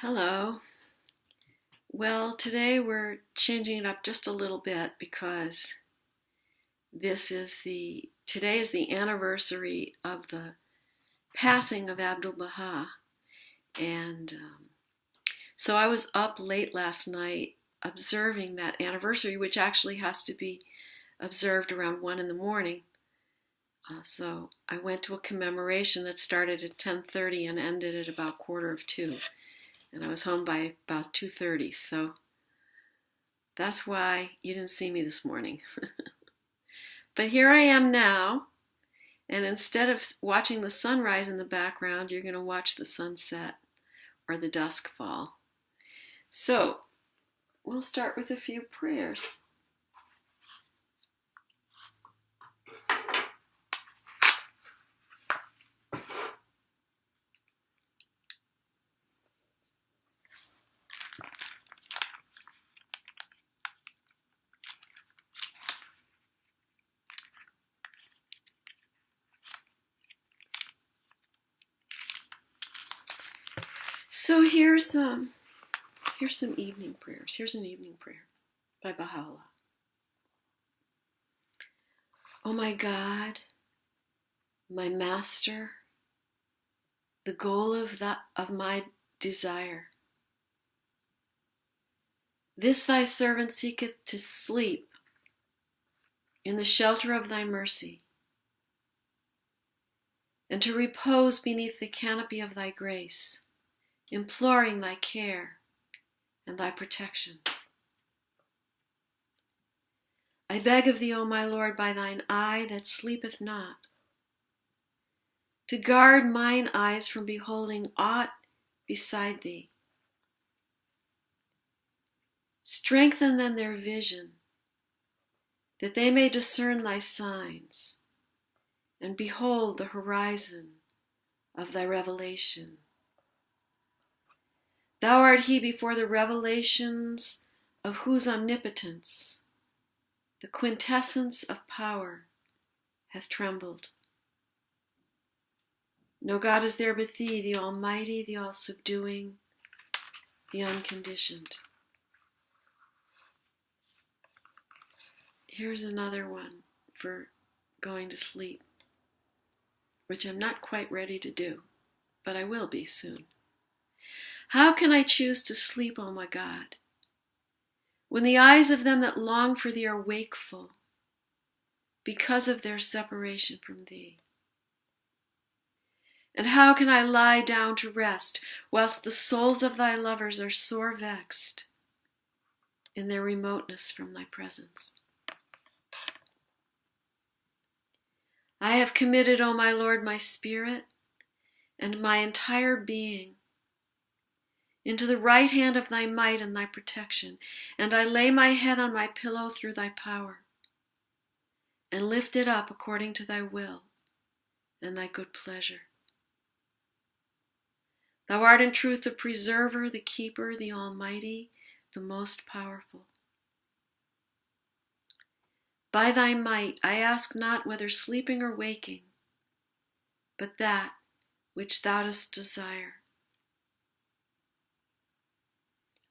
Hello. Well, today we're changing it up just a little bit because today is the anniversary of the passing of Abdu'l-Baha, and so I was up late last night observing that anniversary, which actually has to be observed around 1 in the morning. So I went to a commemoration that started at 10:30 and ended at about 1:45. And I was home by about 2:30, so that's why you didn't see me this morning. But here I am now, and instead of watching the sunrise in the background, you're going to watch the sunset or the dusk fall. So we'll start with a few prayers. So here's some evening prayers. Here's an evening prayer by Baha'u'lláh. Oh my God, my Master, the goal of my desire. This thy servant seeketh to sleep in the shelter of thy mercy, and to repose beneath the canopy of thy grace, imploring thy care and thy protection. I beg of thee, O my Lord, by thine eye that sleepeth not, to guard mine eyes from beholding aught beside thee. Strengthen then their vision, that they may discern thy signs and behold the horizon of thy revelation. Thou art he before the revelations of whose omnipotence the quintessence of power hath trembled. No God is there but thee, the Almighty, the all-subduing, the unconditioned. Here's another one for going to sleep, which I'm not quite ready to do, but I will be soon. How can I choose to sleep, O my God, when the eyes of them that long for thee are wakeful because of their separation from thee? And how can I lie down to rest whilst the souls of thy lovers are sore vexed in their remoteness from thy presence? I have committed, O my Lord, my spirit and my entire being into the right hand of thy might and thy protection, and I lay my head on my pillow through thy power, and lift it up according to thy will and thy good pleasure. Thou art in truth the preserver, the keeper, the almighty, the most powerful. By thy might I ask not whether sleeping or waking, but that which thou dost desire.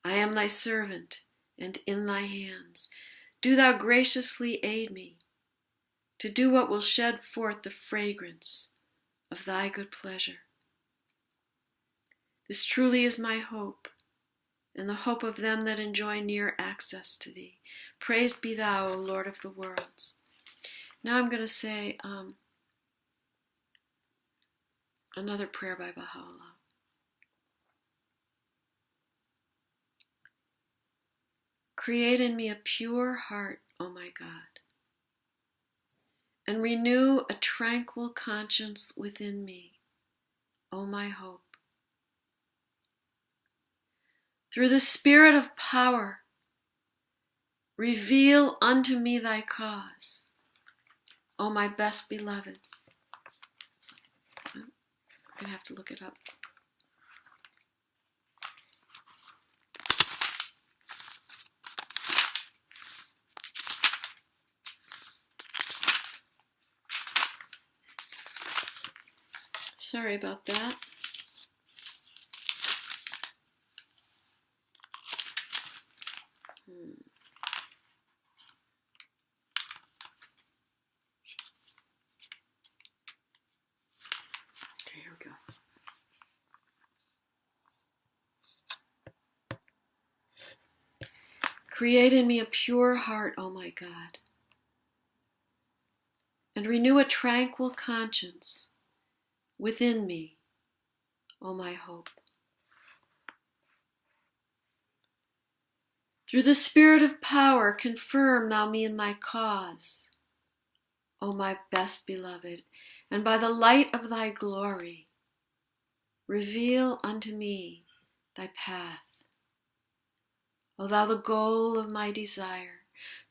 I am thy servant, and in thy hands. Do thou graciously aid me to do what will shed forth the fragrance of thy good pleasure. This truly is my hope, and the hope of them that enjoy near access to thee. Praised be thou, O Lord of the worlds. Now I'm going to say another prayer by Baha'u'lláh. Create in me a pure heart, O my God, and renew a tranquil conscience within me, O my hope. Through the Spirit of power, reveal unto me thy cause, O my best beloved. I'm going to have to look it up. Sorry about that. Create in me a pure heart, O my God, and renew a tranquil conscience within me, O my hope. Through the Spirit of power, confirm now me in thy cause, O my best beloved, and by the light of thy glory, reveal unto me thy path. O thou the goal of my desire,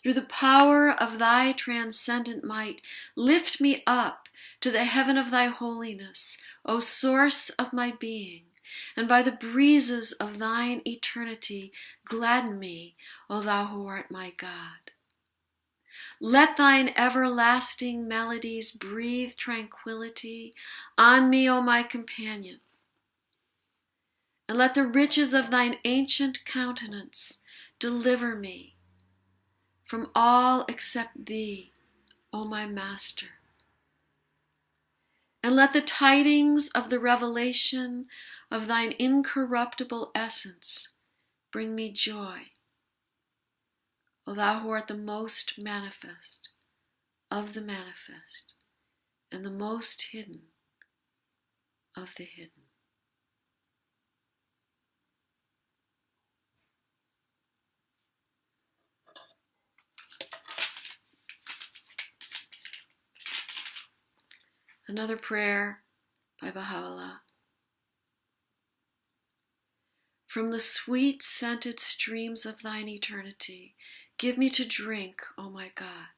through the power of thy transcendent might, lift me up to the heaven of thy holiness, O source of my being, and by the breezes of thine eternity, gladden me, O thou who art my God. Let thine everlasting melodies breathe tranquility on me, O my companion, and let the riches of thine ancient countenance deliver me from all except thee, O my Master. And let the tidings of the revelation of thine incorruptible essence bring me joy, O thou who art the most manifest of the manifest, and the most hidden of the hidden. Another prayer by Baha'u'lláh. From the sweet scented streams of thine eternity, give me to drink, O my God,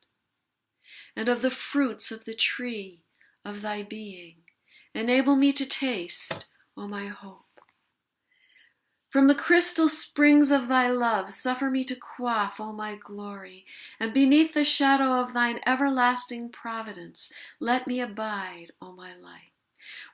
and of the fruits of the tree of thy being, enable me to taste, O my hope. From the crystal springs of thy love, suffer me to quaff, O my glory, and beneath the shadow of thine everlasting providence, let me abide, O my light.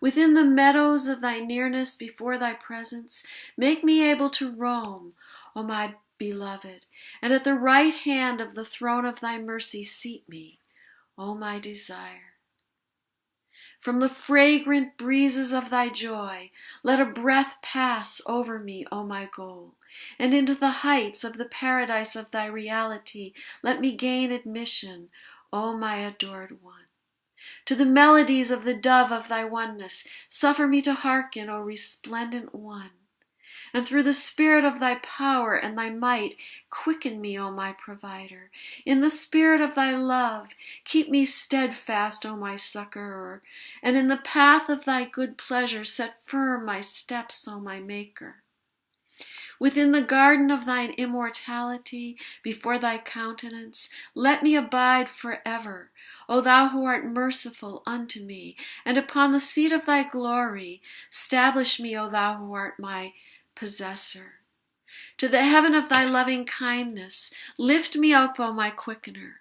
Within the meadows of thy nearness, before thy presence, make me able to roam, O my beloved, and at the right hand of the throne of thy mercy seat me, O my desire. From the fragrant breezes of thy joy, let a breath pass over me, O my goal, and into the heights of the paradise of thy reality, let me gain admission, O my adored one. To the melodies of the dove of thy oneness, suffer me to hearken, O resplendent one. And through the spirit of thy power and thy might, quicken me, O my provider. In the spirit of thy love, keep me steadfast, O my succorer. And in the path of thy good pleasure, set firm my steps, O my maker. Within the garden of thine immortality, before thy countenance, let me abide forever, O thou who art merciful unto me. And upon the seat of thy glory, stablish me, O thou who art my possessor. To the heaven of thy loving kindness, lift me up, O my quickener.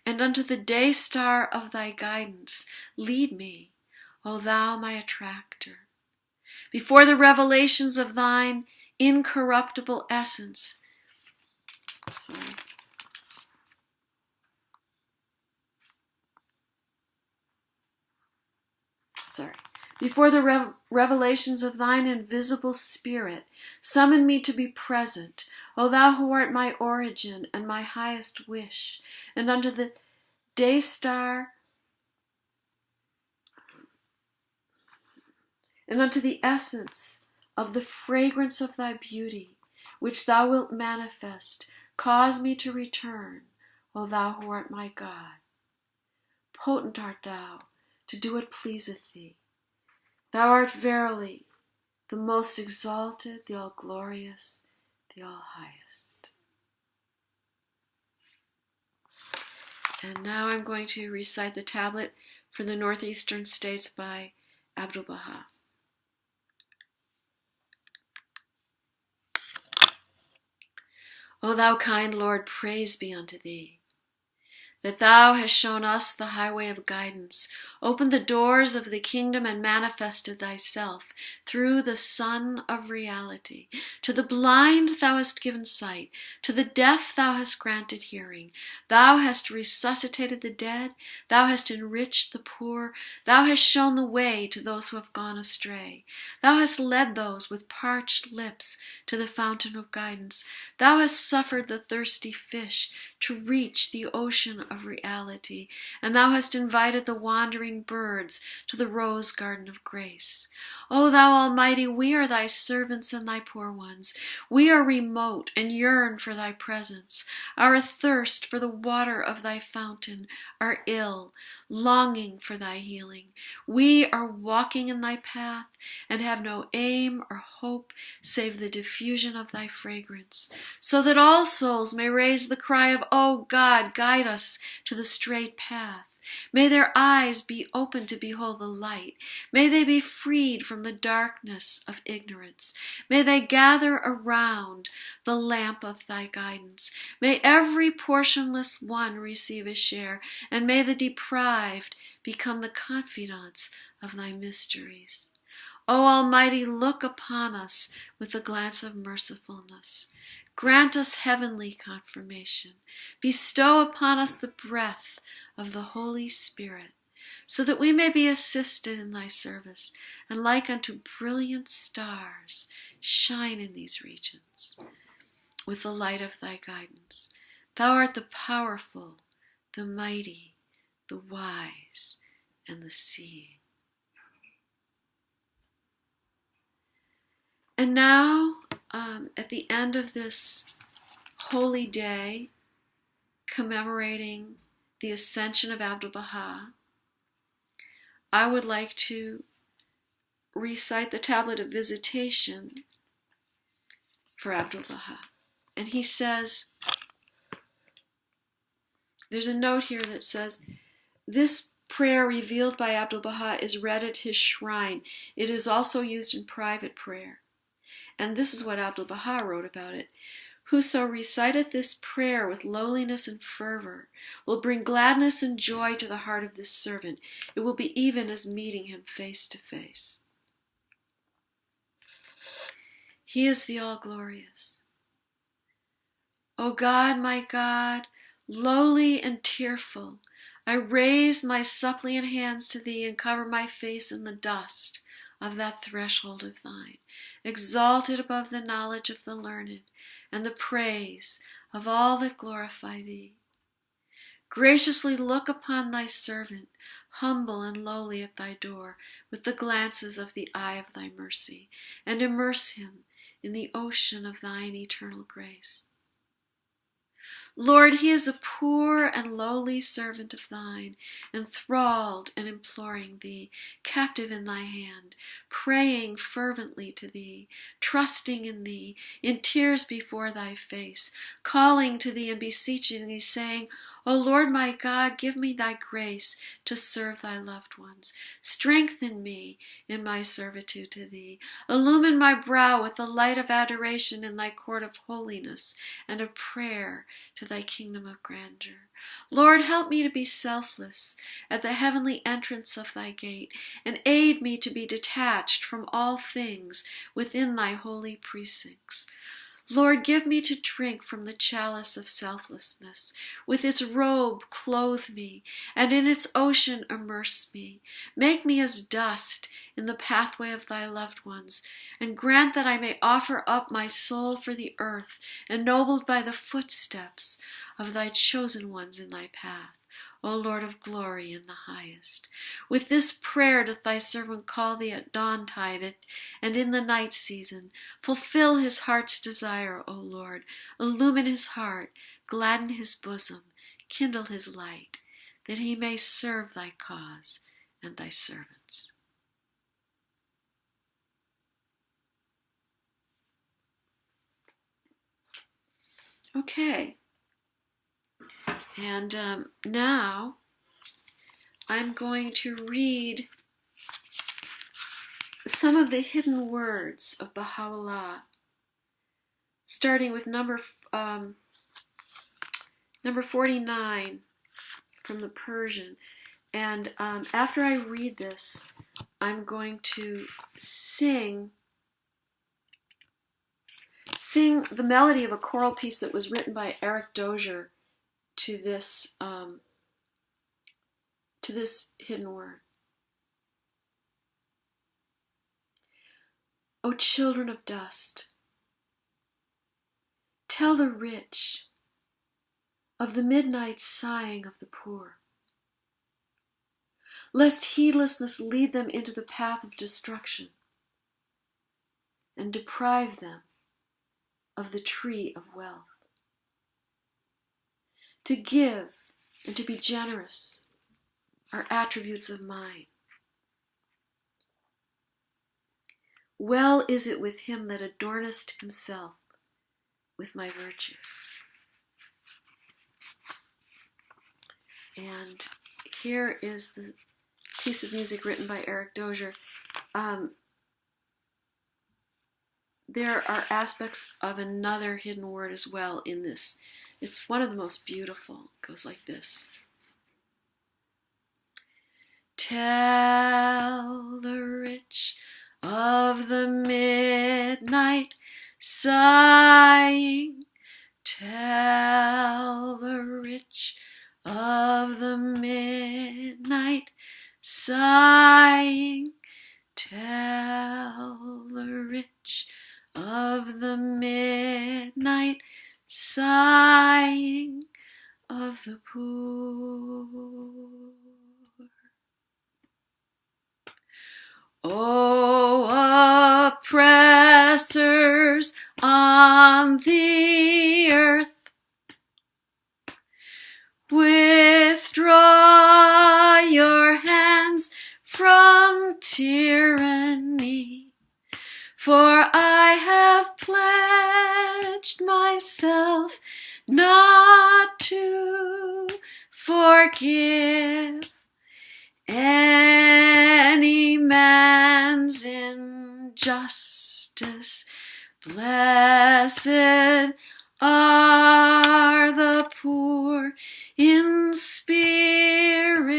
And unto the day star of thy guidance, lead me, O thou my attractor. Before the revelations of thine incorruptible essence, before the revelations of thine invisible spirit, summon me to be present, O thou who art my origin and my highest wish, and unto the day star, and unto the essence of the fragrance of thy beauty, which thou wilt manifest, cause me to return, O thou who art my God. Potent art thou to do what pleaseth thee. Thou art verily the most exalted, the all-glorious, the all-highest. And now I'm going to recite the tablet for the Northeastern States by Abdu'l-Baha. O thou kind Lord, praise be unto thee, that thou hast shown us the highway of guidance. opened the doors of the kingdom and manifested thyself through the Sun of reality. To the blind thou hast given sight, to the deaf thou hast granted hearing. Thou hast resuscitated the dead, thou hast enriched the poor, thou hast shown the way to those who have gone astray. Thou hast led those with parched lips to the fountain of guidance. Thou hast suffered the thirsty fish to reach the ocean of reality, and thou hast invited the wandering birds to the rose garden of grace. O thou Almighty, we are thy servants and thy poor ones. We are remote and yearn for thy presence, are athirst for the water of thy fountain, are ill, longing for thy healing. We are walking in thy path and have no aim or hope save the diffusion of thy fragrance, so that all souls may raise the cry of, O God, guide us to the straight path. May their eyes be open to behold the light. May they be freed from the darkness of ignorance. May they gather around the lamp of thy guidance. May every portionless one receive a share, and may the deprived become the confidants of thy mysteries. O Almighty, look upon us with the glance of mercifulness. Grant us heavenly confirmation. Bestow upon us the breath of the Holy Spirit, so that we may be assisted in thy service, and like unto brilliant stars shine in these regions with the light of thy guidance. Thou art the powerful, the mighty, the wise, and the seeing. And now, at the end of this holy day, commemorating the ascension of Abdu'l-Baha, I would like to recite the tablet of visitation for Abdu'l-Baha. And he says, there's a note here that says, this prayer revealed by Abdu'l-Baha is read at his shrine. It is also used in private prayer. And this is what Abdu'l-Baha wrote about it. Whoso reciteth this prayer with lowliness and fervor will bring gladness and joy to the heart of this servant. It will be even as meeting him face to face. He is the all-glorious. O God, my God, lowly and tearful, I raise my suppliant hands to thee and cover my face in the dust of that threshold of thine, exalted above the knowledge of the learned and the praise of all that glorify thee. Graciously look upon thy servant, humble and lowly at thy door, with the glances of the eye of thy mercy, and immerse him in the ocean of thine eternal grace. Lord, he is a poor and lowly servant of thine, enthralled and imploring thee, captive in thy hand, praying fervently to thee, trusting in thee, in tears before thy face, calling to thee and beseeching thee, saying, O Lord my God, give me thy grace to serve thy loved ones. Strengthen me in my servitude to thee. Illumine my brow with the light of adoration in thy court of holiness and of prayer to thy kingdom of grandeur. Lord, help me to be selfless at the heavenly entrance of thy gate, and aid me to be detached from all things within thy holy precincts. Lord, give me to drink from the chalice of selflessness. With its robe clothe me, and in its ocean immerse me. Make me as dust in the pathway of thy loved ones, and grant that I may offer up my soul for the earth, ennobled by the footsteps of thy chosen ones in thy path. O Lord of glory in the highest. With this prayer doth thy servant call thee at dawntide and in the night season. Fulfill his heart's desire, O Lord. Illumine his heart, gladden his bosom, kindle his light, that he may serve thy cause and thy servants. Okay. And now I'm going to read some of the hidden words of Baha'u'lláh, starting with number 49 from the Persian. And after I read this, I'm going to sing the melody of a choral piece that was written by Eric Dozier to this hidden word. O children of dust, tell the rich of the midnight sighing of the poor, lest heedlessness lead them into the path of destruction and deprive them of the tree of wealth. To give and to be generous are attributes of mine. Well is it with him that adornest himself with my virtues. And here is the piece of music written by Eric Dozier. There are aspects of another hidden word as well in this. It's one of the most beautiful. It goes like this. Tell the rich of the midnight sighing. Tell the rich of the midnight sighing. Tell the rich of the midnight sighing of the poor. O oppressors on the earth, withdraw your hands from tyranny, for I have pledged myself not to forgive any man's injustice. Blessed are the poor in spirit,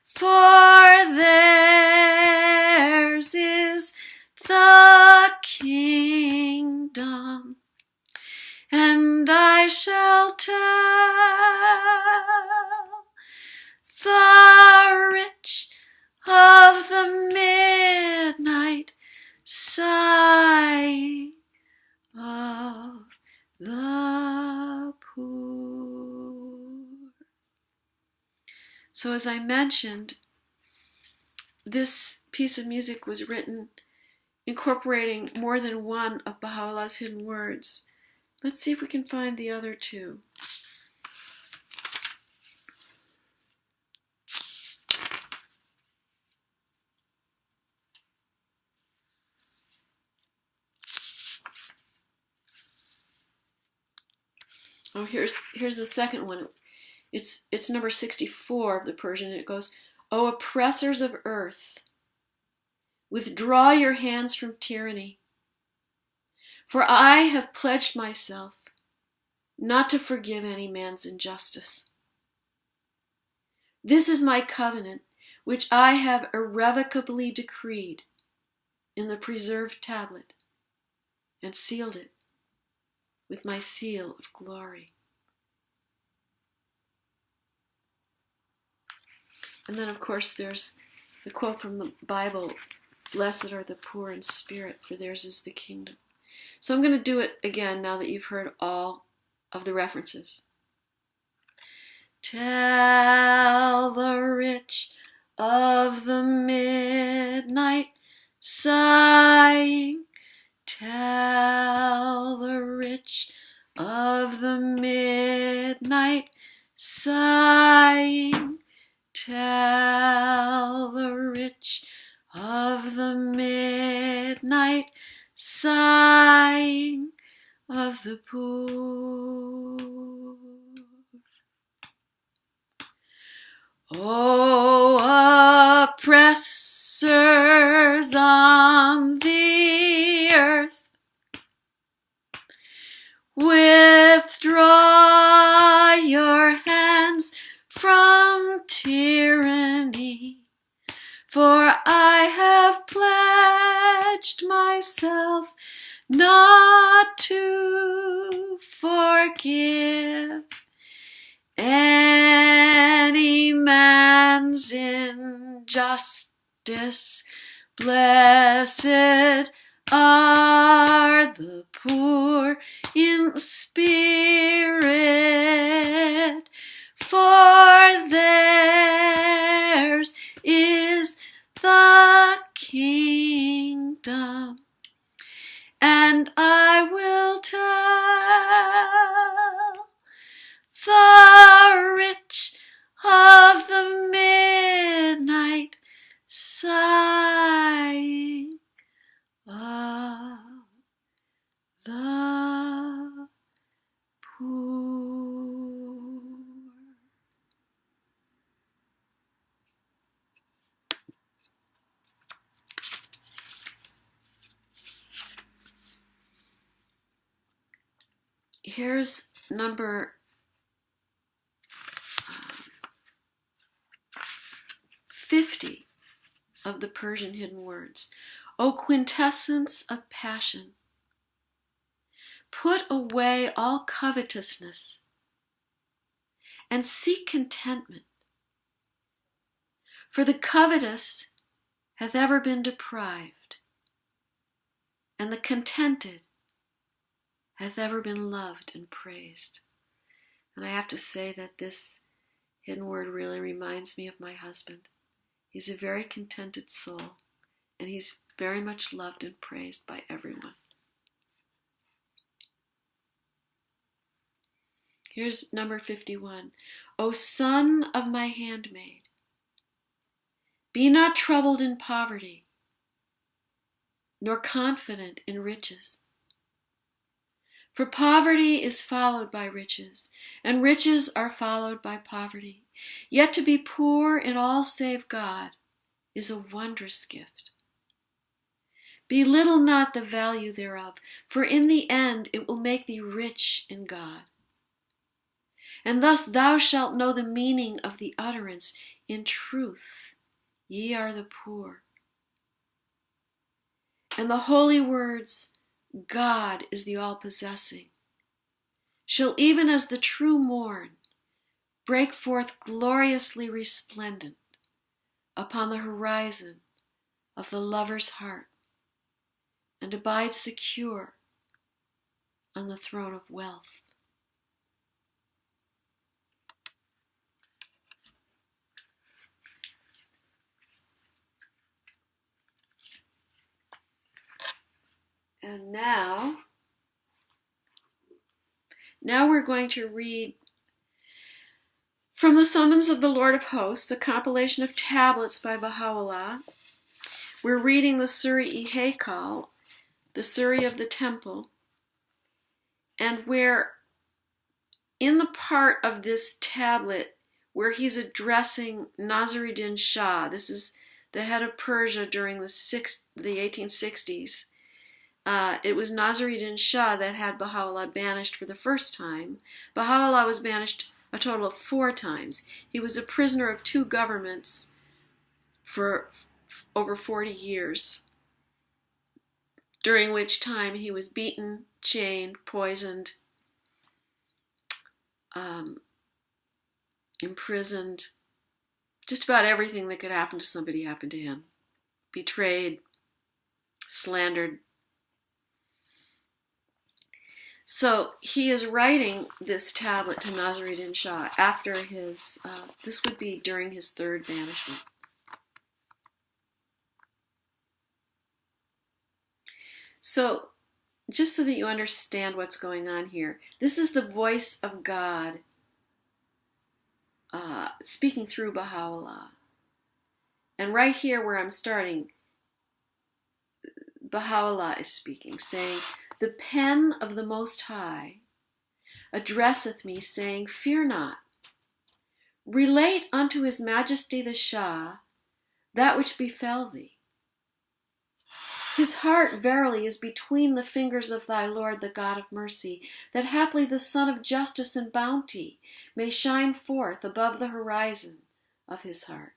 for theirs is the kingdom. And I shall tell the rich of the midnight sighing of the poor. So as I mentioned, this piece of music was written incorporating more than one of Baha'u'llah's hidden words. Let's see if we can find the other two. Oh, here's the second one. It's number 64 of the Persian, and it goes, O oppressors of earth, withdraw your hands from tyranny, for I have pledged myself not to forgive any man's injustice. This is my covenant, which I have irrevocably decreed in the preserved tablet and sealed it with my seal of glory. And then, of course, there's the quote from the Bible, blessed are the poor in spirit, for theirs is the kingdom. So I'm going to do it again now that you've heard all of the references. Tell the rich of the midnight sighing. Tell the rich of the midnight sighing. Tell the rich of the midnight sighing of the poor. O oppressors on the earth, withdraw your hands from any, for I have pledged myself not to forgive any man's injustice. Blessed are the poor in spirit, for theirs is the kingdom. And I will tell the rich of the midnight sighing of the poor. Here's number 50 of the Persian Hidden Words. O quintessence of passion, put away all covetousness and seek contentment. For the covetous hath ever been deprived, and the contented hath ever been loved and praised. And I have to say that this hidden word really reminds me of my husband. He's a very contented soul, and he's very much loved and praised by everyone. Here's number 51. O son of my handmaid, be not troubled in poverty, nor confident in riches. For poverty is followed by riches, and riches are followed by poverty. Yet to be poor in all save God is a wondrous gift. Belittle not the value thereof, for in the end it will make thee rich in God. And thus thou shalt know the meaning of the utterance, in truth, ye are the poor. And the holy words, God is the all-possessing, shall even as the true morn break forth gloriously resplendent upon the horizon of the lover's heart, and abide secure on the throne of wealth. And now we're going to read from the Summons of the Lord of Hosts, a compilation of tablets by Baha'u'lláh. We're reading the Suriy-i-Haykal, the Suri of the Temple, and we're in the part of this tablet where he's addressing Nasir-ad-Din Shah. This is the head of Persia during the 1860s. It was Nasir-ad-Din Shah that had Baha'u'lláh banished for the first time. Baha'u'lláh was banished a total of 4 times. He was a prisoner of 2 governments for over 40 years, during which time he was beaten, chained, poisoned, imprisoned. Just about everything that could happen to somebody happened to him. Betrayed, slandered. So he is writing this tablet to Nasir-ad-Din Shah after his, this would be during his 3rd banishment. So, just so that you understand what's going on here, this is the voice of God speaking through Baha'u'lláh. And right here where I'm starting, Baha'u'lláh is speaking, saying, "The pen of the Most High addresseth me, saying, Fear not. Relate unto His Majesty the Shah that which befell thee. His heart verily is between the fingers of thy Lord, the God of mercy, that haply the sun of justice and bounty may shine forth above the horizon of his heart.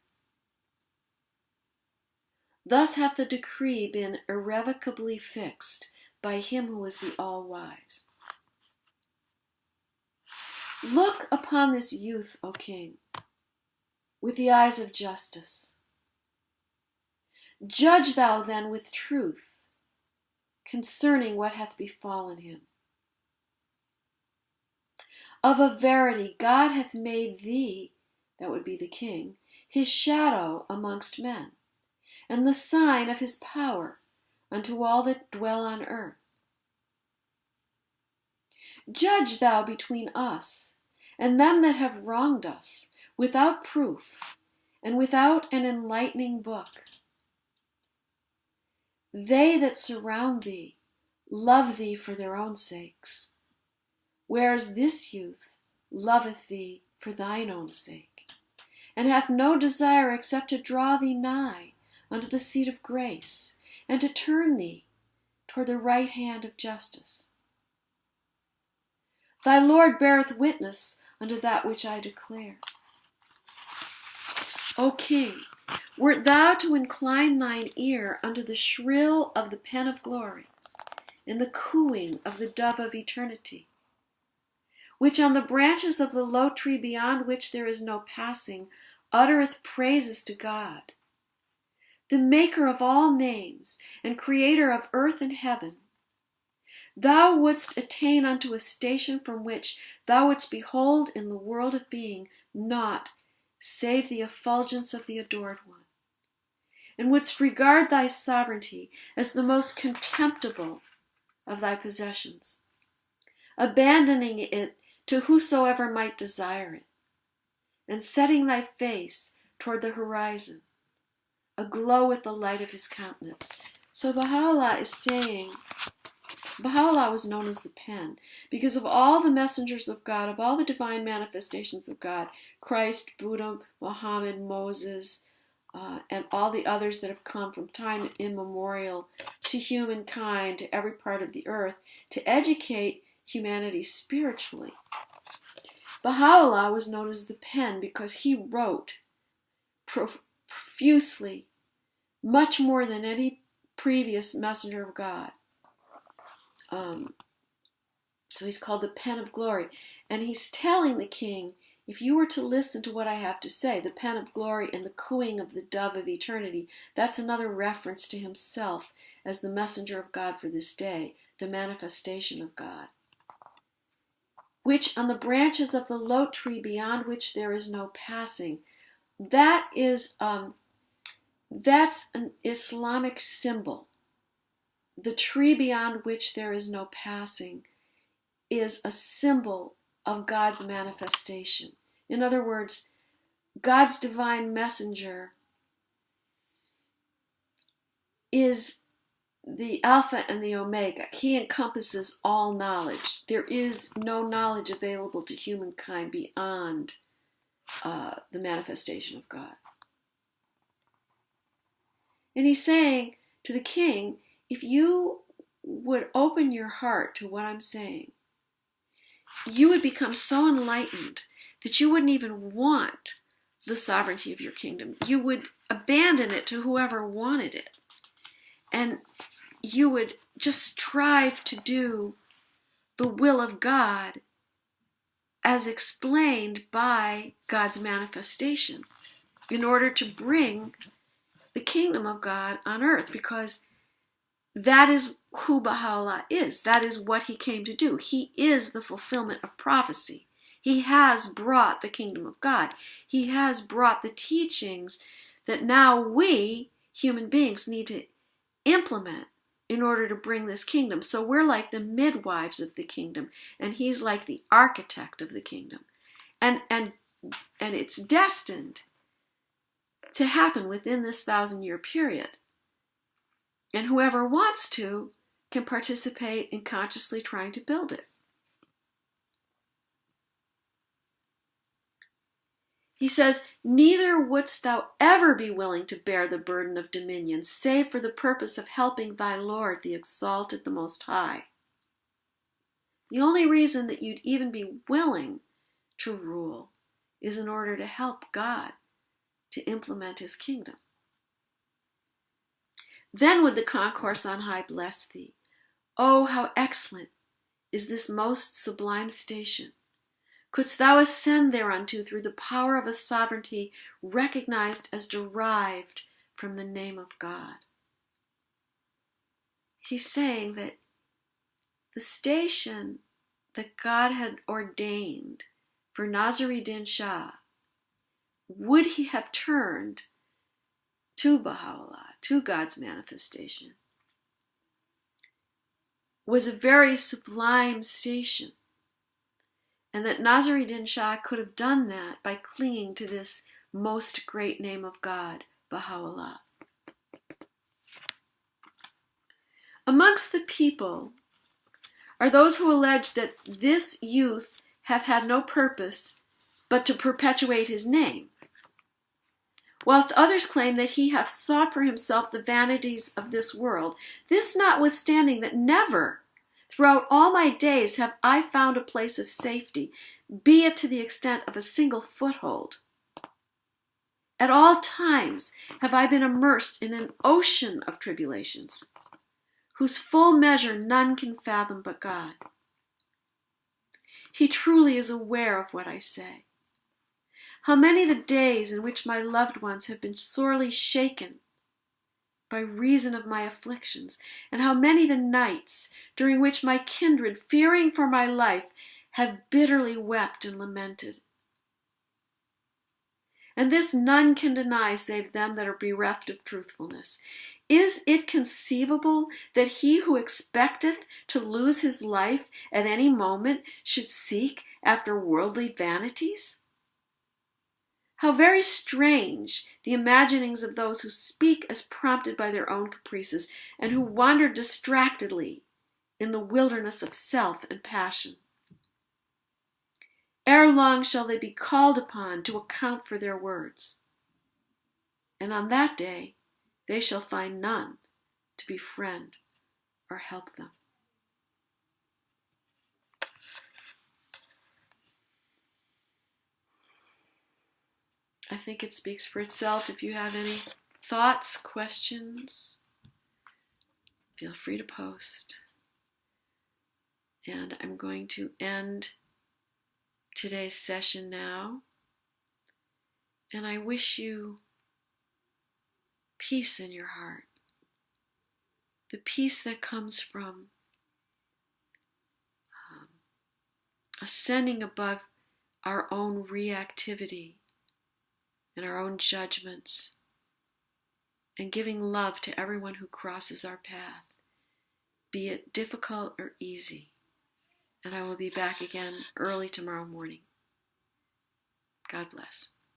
Thus hath the decree been irrevocably fixed by him who is the all-wise. Look upon this youth, O king, with the eyes of justice. Judge thou then with truth concerning what hath befallen him. Of a verity, God hath made thee, that would be the king, his shadow amongst men, and the sign of his power unto all that dwell on earth. Judge thou between us and them that have wronged us, without proof and without an enlightening book. They that surround thee love thee for their own sakes, whereas this youth loveth thee for thine own sake, and hath no desire except to draw thee nigh unto the seat of grace, and to turn thee toward the right hand of justice. Thy Lord beareth witness unto that which I declare. O King, wert thou to incline thine ear unto the shrill of the pen of glory, and the cooing of the dove of eternity, which on the branches of the low tree beyond which there is no passing uttereth praises to God, the maker of all names and creator of earth and heaven, thou wouldst attain unto a station from which thou wouldst behold in the world of being naught save the effulgence of the adored one, and wouldst regard thy sovereignty as the most contemptible of thy possessions, abandoning it to whosoever might desire it, and setting thy face toward the horizon, aglow with the light of his countenance. So Baha'u'lláh is saying, Baha'u'lláh was known as the pen because of all the messengers of God, of all the divine manifestations of God, Christ, Buddha, Muhammad, Moses, and all the others that have come from time immemorial to humankind, to every part of the earth, to educate humanity spiritually. Baha'u'lláh was known as the pen because he wrote profusely, much more than any previous messenger of God. So he's called the pen of glory. And he's telling the king, if you were to listen to what I have to say, the pen of glory and the cooing of the dove of eternity, that's another reference to himself as the messenger of God for this day, the manifestation of God. Which on the branches of the lote tree beyond which there is no passing, that is, that's an Islamic symbol. The tree beyond which there is no passing is a symbol of God's manifestation. In other words, God's divine messenger is the Alpha and the Omega. He encompasses all knowledge. There is no knowledge available to humankind beyond the manifestation of God. And he's saying to the king, if you would open your heart to what I'm saying, you would become so enlightened that you wouldn't even want the sovereignty of your kingdom. You would abandon it to whoever wanted it. And you would just strive to do the will of God as explained by God's manifestation in order to bring the kingdom of God on earth, because that is who Baha'u'lláh is. That is what he came to do. He is the fulfillment of prophecy. He has brought the kingdom of God. He has brought the teachings that now we, human beings, need to implement in order to bring this kingdom. So we're like the midwives of the kingdom, and he's like the architect of the kingdom. And it's destined to happen within this 1,000-year period. And whoever wants to can participate in consciously trying to build it. He says, neither wouldst thou ever be willing to bear the burden of dominion, save for the purpose of helping thy Lord, the exalted, the Most High. The only reason that you'd even be willing to rule is in order to help God to implement his kingdom. Then would the concourse on high bless thee. Oh, how excellent is this most sublime station! Couldst thou ascend thereunto through the power of a sovereignty recognized as derived from the name of God. He's saying that the station that God had ordained for Nasir-i-Din Shah, would he have turned to Baha'u'lláh, to God's manifestation, was a very sublime station. And that Nasir-i-Din Shah could have done that by clinging to this most great name of God, Baha'u'lláh. Amongst the people are those who allege that this youth hath had no purpose but to perpetuate his name, whilst others claim that he hath sought for himself the vanities of this world, this notwithstanding that never throughout all my days have I found a place of safety, be it to the extent of a single foothold. At all times have I been immersed in an ocean of tribulations, whose full measure none can fathom but God. He truly is aware of what I say. How many the days in which my loved ones have been sorely shaken by reason of my afflictions, and how many the nights during which my kindred, fearing for my life, have bitterly wept and lamented. And this none can deny save them that are bereft of truthfulness. Is it conceivable that he who expecteth to lose his life at any moment should seek after worldly vanities? How very strange the imaginings of those who speak as prompted by their own caprices, and who wander distractedly in the wilderness of self and passion. Ere long shall they be called upon to account for their words, and on that day they shall find none to befriend or help them. I think it speaks for itself. If you have any thoughts, questions, feel free to post. And I'm going to end today's session now. And I wish you peace in your heart. The peace that comes from ascending above our own reactivity and our own judgments, and giving love to everyone who crosses our path, be it difficult or easy. And I will be back again early tomorrow morning. God bless.